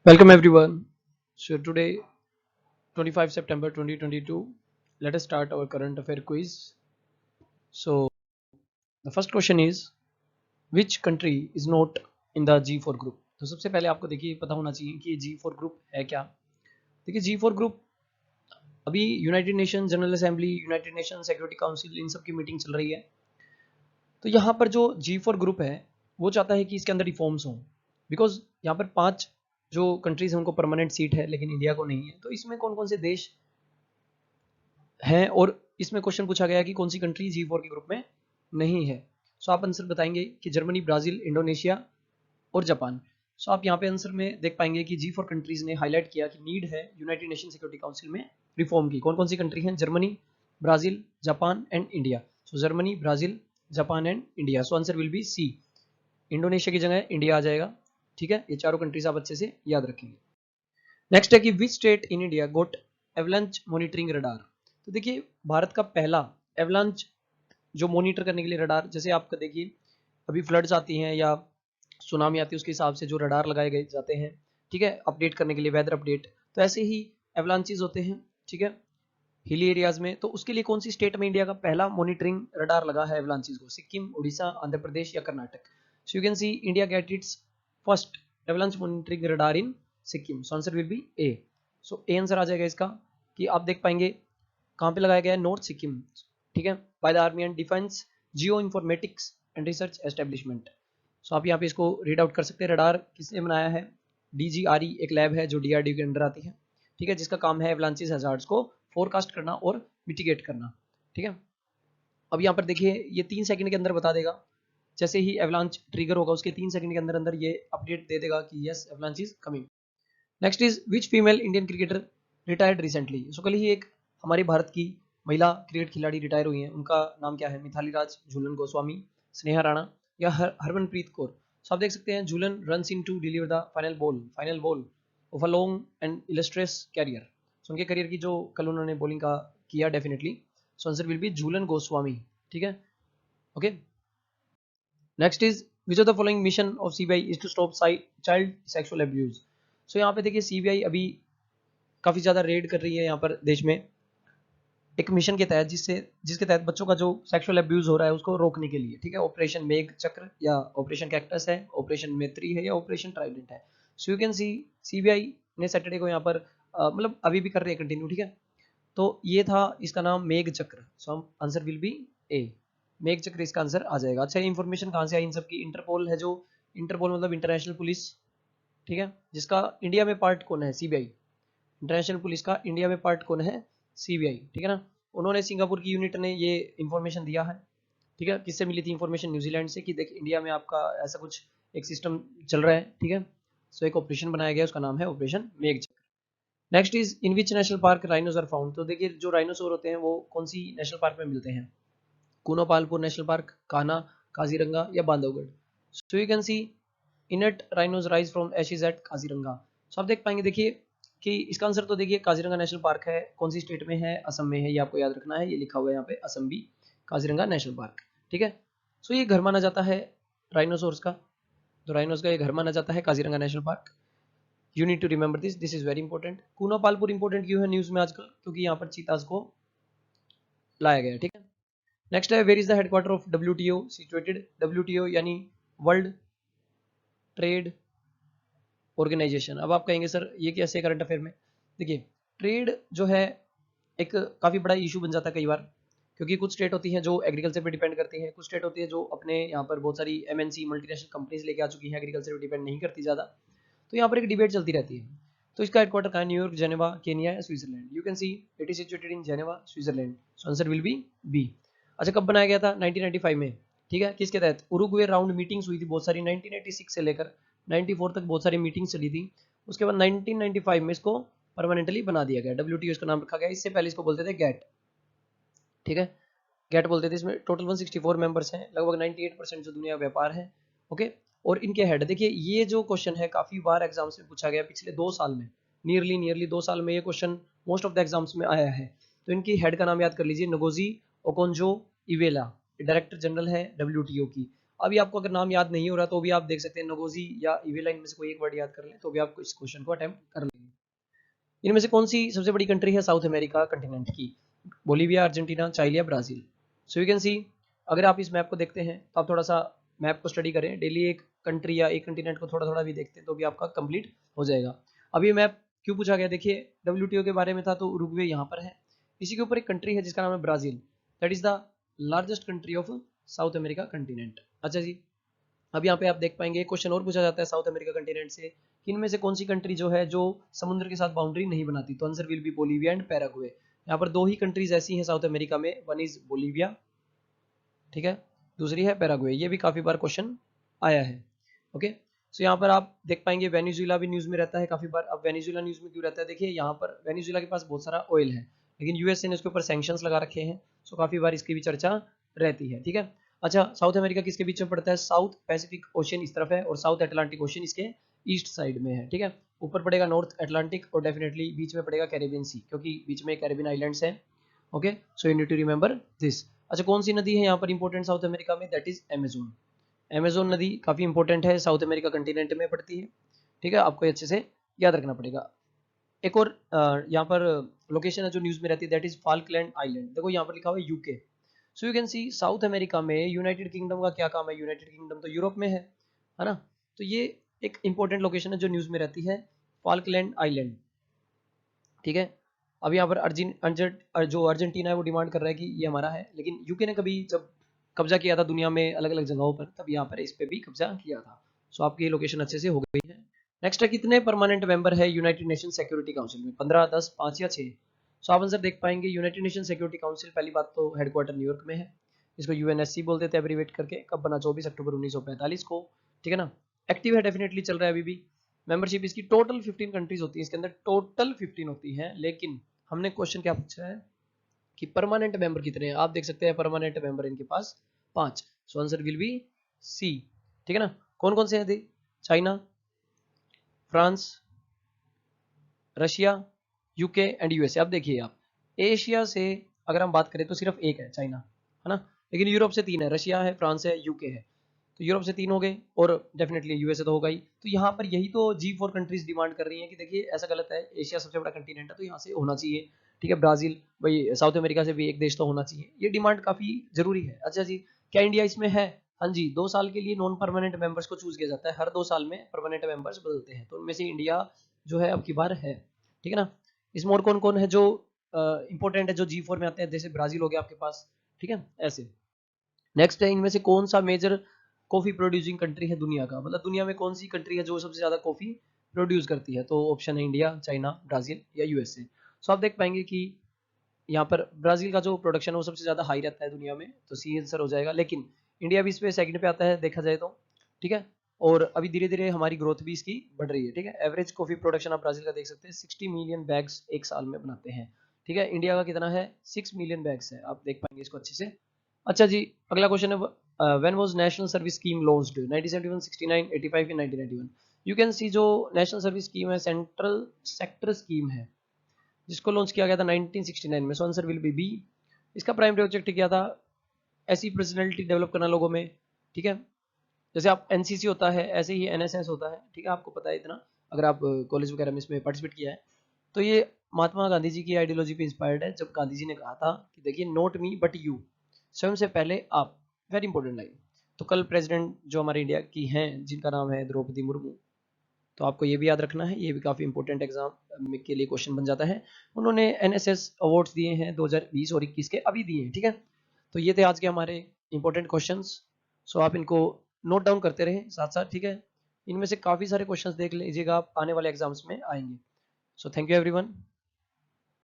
Welcome everyone. So today, 25 September 2022, let us start our current affair quiz. So the first question is, which country is not in the G4 group? तो सबसे पहले आपको देखिए पता होना चाहिए कि ये G4 ग्रुप है क्या। देखिए G4 ग्रुप अभी United Nation General Assembly, United Nation Security Council, इन सब की मीटिंग चल रही है। तो यहाँ पर जो G4 ग्रुप है वो चाहता है कि इसके अंदर रिफॉर्म्स हों, बिकॉज यहाँ पर 5 जो कंट्रीज हैं उनको परमानेंट सीट है लेकिन इंडिया को नहीं है। तो इसमें कौन कौन से देश हैं, और इसमें क्वेश्चन पूछा गया कि कौन सी कंट्री G4 के ग्रुप में नहीं है। सो आप आंसर बताएंगे कि जर्मनी, ब्राजील, इंडोनेशिया और जापान। सो आप यहाँ पे आंसर में देख पाएंगे कि G4 कंट्रीज ने हाईलाइट किया कि नीड है यूनाइटेड नेशन सिक्योरिटी काउंसिल में रिफॉर्म की। कौन कौन सी कंट्री हैं? Germany, Brazil, Japan and India. So Germany, Brazil, Japan and India. So answer will be C. Indonesia की जगह इंडिया आ जाएगा। ठीक है, ये चारों कंट्रीज आप अच्छे से याद रखेंगे। नेक्स्ट है कि which state in India got avalanche monitoring radar. तो देखिए भारत का पहला एवलांच जो मॉनिटर करने के लिए रडार, जैसे आपका देखिए अभी फ्लड्स आती हैं या सुनामी आती है उसके हिसाब से जो रडार लगाए गए जाते हैं, ठीक है, अपडेट करने के लिए, वेदर अपडेट। तो ऐसे ही एवलांचेस होते हैं, ठीक है, हिली एरियाज में। तो उसके लिए कौन सी स्टेट में इंडिया का पहला मॉनिटरिंग रडार लगा है एवलांचेस को? सिक्किम, उड़ीसा, आंध्र प्रदेश या Karnataka. So you can see India get its first avalanche monitoring radar in Sikkim. So answer will be A. So A answer आ जाएगा इसका, कि आप देख पाएंगे कहाँ पे लगाया गया है, नॉर्थ सिक्किम, ठीक है, by the army and defence geo informatics and research establishment. So आप यहाँ पे इसको रीड आउट कर सकते हैं। रडार किसने बनाया है? DGRE एक लैब है जो DRDO के अंडर आती है, ठीक है, जिसका काम है एवलांचेस हजार्ड्स को फोरकास्ट करना और मिटिगेट करना। ठीक है, अब यहाँ पर देखिए ये 3 सेकंड के अंदर बता देगा। जैसे ही एवलांच ट्रिगर होगा उसके 3 सेकंड के अंदर अंदर ये अपडेट दे देगा कि yes avalanche is coming. Next is which female Indian cricketer retired recently. So कल ही एक हमारी भारत की महिला क्रिकेट खिलाड़ी रिटायर हुई हैं। उनका नाम क्या है? मिथाली राज, झूलन गोस्वामी, स्नेहा राणा या हरमनप्रीत कौर। सो आप देख सकते हैं Jhulan runs in to deliver the final ball of a long and illustrious career. So उनके करियर की जो कल उन्होंने बॉलिंग का किया definitely. So answer will be Jhulan Goswami. ठीक है, okay. Next is which of the following mission of CBI is to stop child sexual abuse. So यहाँ पे देखिए CBI अभी काफी ज्यादा रेड कर रही है यहाँ पर देश में एक मिशन के तहत, जिसके तहत बच्चों का जो सेक्सुअल अब्यूज हो रहा है उसको रोकने के लिए। ठीक है, ऑपरेशन मेघ चक्र या ऑपरेशन कैक्टस है, ऑपरेशन मैत्री है या ऑपरेशन ट्राइडेंट है। सो यू कैन सी CBI ने सैटरडे को यहाँ पर मतलब अभी भी कर रहे हैं कंटिन्यू। ठीक है, तो ये था इसका नाम मेघ चक्र। सो हम आंसर विल बी ए, मेघ चक्र इसका आंसर आ जाएगा। अच्छा, इन्फॉर्मेशन कहाँ से आई इन सब की? इंटरपोल है, जो इंटरपोल मतलब इंटरनेशनल पुलिस, ठीक है, जिसका इंडिया में पार्ट कौन है? CBI। इंटरनेशनल पुलिस का इंडिया में पार्ट कौन है? CBI, ठीक है ना। उन्होंने सिंगापुर की यूनिट ने ये इंफॉर्मेशन दिया है। ठीक है, किससे मिली थी इंफॉर्मेशन? न्यूजीलैंड से, कि देख इंडिया में आपका ऐसा कुछ एक सिस्टम चल रहा है। ठीक है, सो एक ऑपरेशन बनाया गया, उसका नाम है operation Meghchakra. Next is in which national park rhinos are found. तो देखिए जो राइनोसोर होते हैं वो कौन सी नेशनल पार्क में मिलते हैं? कूनो पालपुर नेशनल पार्क, कान्हा, काजीरंगा या Bandhavgarh. So you can see in it rhinos rise from ashes at Kaziranga. So आप देख पाएंगे देखिए कि इसका आंसर तो देखिए काजीरंगा नेशनल पार्क है। कौन सी स्टेट में है? असम में है, ये आपको याद रखना है, ये लिखा हुआ है यहाँ पे असम भी काजीरंगा नेशनल पार्क। ठीक है, सो ये घर माना जाता है राइनोसोर्स का, तो राइनोस का ये घर माना जाता है Kaziranga national park. You need to remember this is very important. Kuno Palpur important क्यों है न्यूज में आजकल? क्योंकि यहाँ पर चीताज को लाया गया है। ठीक है, नेक्स्ट है where is the headquarter of WTO situated. WTO यानी वर्ल्ड ट्रेड ऑर्गेनाइजेशन। अब आप कहेंगे सर ये कैसे करंट अफेयर में? देखिए ट्रेड जो है एक काफ़ी बड़ा इशू बन जाता है कई बार, क्योंकि कुछ स्टेट होती हैं जो एग्रीकल्चर पे डिपेंड करती हैं, कुछ स्टेट होती है जो अपने यहाँ पर बहुत सारी MNC मल्टीनेशनल कंपनीज लेके आ चुकी हैं, एग्रीकल्चर पे डिपेंड नहीं करती ज़्यादा। तो यहाँ पर एक डिबेट चलती रहती है। तो इसका हेडक्वार्टर कहाँ है? न्यूयॉर्क, जेनेवा, केनिया या Switzerland. You can see it is situated in Geneva, Switzerland. So answer will be B. अच्छा, कब बनाया गया था? 1995 में। ठीक है, किसके तहत? उरुग्वे राउंड मीटिंग्स हुई थी बहुत सारी, 1986 से लेकर 94 तक बहुत सारी मीटिंग्स चली थी। उसके बाद 1995 में इसको परमानेंटली बना दिया गया, WTO इसका नाम रखा गया। इससे पहले इसको बोलते थे गैट। ठीक है, गैट बोलते थे। इसमें टोटल 164 मेंबर्स हैं, लगभग 98% जो दुनिया का व्यापार है। ओके, और इनके हेड देखिए, ये जो क्वेश्चन है काफी बार एग्जाम्स में पूछा गया पिछले 2 साल में, नियरली 2 साल में ये question most of the exams में आया है। तो इनकी हेड का नाम याद कर लीजिए, Ngozi Okonjo Iweala, director general है WTO की। अभी आपको अगर नाम याद नहीं हो रहा तो भी आप देख सकते हैं नगोजी या इवेलाइन में से कोई एक वर्ड याद कर लें तो भी आप इस क्वेश्चन को अटेम्प्ट कर लेंगे। इनमें से कौन सी सबसे बड़ी कंट्री है साउथ अमेरिका कंटिनेंट की? बोलीविया, अर्जेंटीना, चाइले या ब्राजील? सो यू कैन सी, अगर आप इस मैप को देखते हैं तो आप थोड़ा सा मैप को स्टडी करें डेली, एक कंट्री या एक कंटिनेंट को थोड़ा थोड़ा भी देखते हैं तो भी आपका कंप्लीट हो जाएगा। अब ये मैप क्यों पूछा गया, देखिए WTO के बारे में था तो उरुग्वे यहाँ पर है, इसी के ऊपर एक कंट्री है जिसका नाम है Brazil, that is the largest country of south America continent. अच्छा जी, अब यहाँ पे आप देख पाएंगे क्वेश्चन और पूछा जाता है साउथ अमेरिका कंटिनेंट से कि इनमें से कौन सी कंट्री जो है जो समुद्र के साथ बाउंड्री नहीं बनाती, तो answer will B Bolivia and Paraguay. यहाँ पर दो ही कंट्रीज ऐसी हैं साउथ अमेरिका में, वन इज बोलीविया, ठीक है, दूसरी है पैराग्वे, ये भी काफी बार क्वेश्चन आया है। ओके, सो यहाँ पर आप देख पाएंगे वेनेजुएला भी न्यूज में रहता है काफी बार। अब वेनेजुएला न्यूज में क्यों रहता है, देखिए यहाँ पर वेनेजुएला के पास बहुत सारा ऑयल है लेकिन यूएसए ने उसके ऊपर सैंक्शंस लगा रखे हैं, सो काफी बार इसकी भी चर्चा रहती है, ठीक है। अच्छा, साउथ अमेरिका किसके बीच में पड़ता है, साउथ पैसिफिक ओशियन इस तरफ है और साउथ अटलांटिक ओशियन इसके ईस्ट साइड में है, ठीक है। ऊपर पड़ेगा नॉर्थ अटलांटिक और डेफिनेटली बीच में पड़ेगा कैरेबियन सी, क्योंकि बीच में कैरेबियन आइलैंड्स हैं। Okay, so you need to remember this. अच्छा, कौन सी नदी है यहाँ पर इंपॉर्टेंट साउथ अमेरिका में, दैट इज अमेजोन। अमेजोन नदी काफी इंपॉर्टेंट है, साउथ अमेरिका कंटिनेंट में पड़ती है, ठीक है, आपको अच्छे से याद रखना पड़ेगा। एक और यहाँ पर लोकेशन है जो न्यूज में रहती है, दैट इज फाल्कलैंड आइलैंड। देखो यहाँ पर लिखा हुआ है UK, so you can C south America में यूनाइटेड किंगडम का क्या काम है, यूनाइटेड किंगडम तो यूरोप में है ना, तो ये एक इंपॉर्टेंट लोकेशन है जो न्यूज में रहती है, फाल्कलैंड आइलैंड, ठीक है। अब यहाँ पर जो अर्जेंटीना है वो डिमांड कर रहा है कि ये हमारा है, लेकिन यूके ने कभी जब कब्जा किया था दुनिया में अलग अलग जगहों पर, तब यहाँ पर इस पे भी कब्जा किया था। सो आपकी ये लोकेशन अच्छे से हो गई है। नेक्स्ट है, कितने परमानेंट मेंबर है यूनाइटेड नेशन सिक्योरिटी काउंसिल में, 15, 10, 5 या 6? सो आप आंसर देख पाएंगे, यूनाइटेड नेशन सिक्योरिटी काउंसिल पहली बात तो हेडक्वार्टर न्यूयॉर्क में है, इसको यूएनएससी बोलते थे एब्रीवेट करके, कब बना, 24 अक्टूबर 1945 को, ठीक है ना। एक्टिव है, डेफिनेटली चल रहा है अभी भी। मेंबरशिप इसकी टोटल 15 कंट्रीज होती है, इसके अंदर टोटल 15 होती है, लेकिन हमने क्वेश्चन क्या पूछा है कि परमानेंट मेंबर कितने हैं, आप देख सकते हैं परमानेंट मेंबर इनके पास 5, so answer will be C, ठीक है ना। कौन कौन से हैं थे, China, France, Russia, UK and USA. अब देखिए आप, एशिया से अगर हम बात करें तो सिर्फ एक है, चाइना, है ना, लेकिन यूरोप से 3 है, रशिया है, फ्रांस है, यूके है, तो यूरोप से 3 हो गए और डेफिनेटली यूएसए तो होगा ही। तो यहाँ पर यही तो G4 कंट्रीज डिमांड कर रही हैं कि देखिए ऐसा गलत है, एशिया सबसे बड़ा कंटिनेंट है तो यहाँ से होना चाहिए, ठीक है, ब्राजील भाई, साउथ अमेरिका से भी एक देश तो होना चाहिए, ये डिमांड काफी जरूरी है। अच्छा जी, क्या इंडिया इसमें है? हाँ जी, 2 साल के लिए नॉन परमानेंट मेंबर्स को चूज किया जाता है, हर 2 साल में परमानेंट मेंबर्स बदलते हैं, तो उनमें से इंडिया जो है अब की बार है, ठीक है ना। इसमें और कौन कौन है जो इंपॉर्टेंट है जो G4 में आते हैं, जैसे ब्राजील हो गया आपके पास, ठीक है, ऐसे। नेक्स्ट है, इनमें से कौन सा मेजर कॉफी प्रोड्यूसिंग कंट्री है दुनिया का, मतलब दुनिया में कौन सी कंट्री है जो सबसे ज्यादा कॉफी प्रोड्यूस करती है, तो ऑप्शन है इंडिया, चाइना, ब्राजील या यूएसए। सो आप देख पाएंगे कि यहाँ पर ब्राजील का जो प्रोडक्शन है वो सबसे ज्यादा हाई रहता है दुनिया में, तो सी आंसर हो जाएगा, लेकिन इंडिया भी इस पे सेकंड पे आता है देखा जाए तो, ठीक है। और अभी धीरे धीरे हमारी ग्रोथ भी इसकी बढ़ रही है, ठीक है। एवरेज कॉफी प्रोडक्शन आप ब्राजील का देख सकते हैं, 60 मिलियन बैग्स एक साल में बनाते हैं, ठीक है। इंडिया का कितना है, 6 मिलियन बैग्स है, आप देख पाएंगे इसको अच्छे से। अच्छा जी, अगला क्वेश्चन है, when was national service scheme launched, 1971, 69, 85 या 1991? यू कैन सी, जो नेशनल सर्विस स्कीम है सेंट्रल सेक्टर स्कीम है जिसको लॉन्च किया गया था 1969 में, so answer will be B. इसका प्राइमरी ऑब्जेक्टिव क्या था, ऐसी पर्सनैलिटी डेवलप करना लोगों में, ठीक है, जैसे आप एनसीसी होता है ऐसे ही एनएसएस होता है, ठीक है, आपको पता है इतना, अगर आप कॉलेज वगैरह में इसमें पार्टिसिपेट किया है। तो ये महात्मा गांधी जी की आइडियोलॉजी पे इंस्पायर्ड है, जब गांधी जी ने कहा था कि देखिए नोट मी बट यू, स्वयं से पहले आप, वेरी इंपॉर्टेंट लाइन। तो कल प्रेसिडेंट जो हमारे इंडिया की हैं जिनका नाम है द्रौपदी मुर्मू, तो आपको ये भी याद रखना है, ये भी काफी इंपॉर्टेंट एग्जाम के लिए क्वेश्चन बन जाता है। उन्होंने एनएसएस अवार्ड्स दिए हैं 2020 और 21 के, अभी दिए हैं, ठीक है। तो ये थे आज के हमारे इंपॉर्टेंट क्वेश्चंस, सो आप इनको नोट डाउन करते रहे साथ साथ, ठीक है। इनमें से काफी सारे क्वेश्चंस देख लीजिएगा, आप आने वाले एग्जाम्स में आएंगे। So thank you everyone.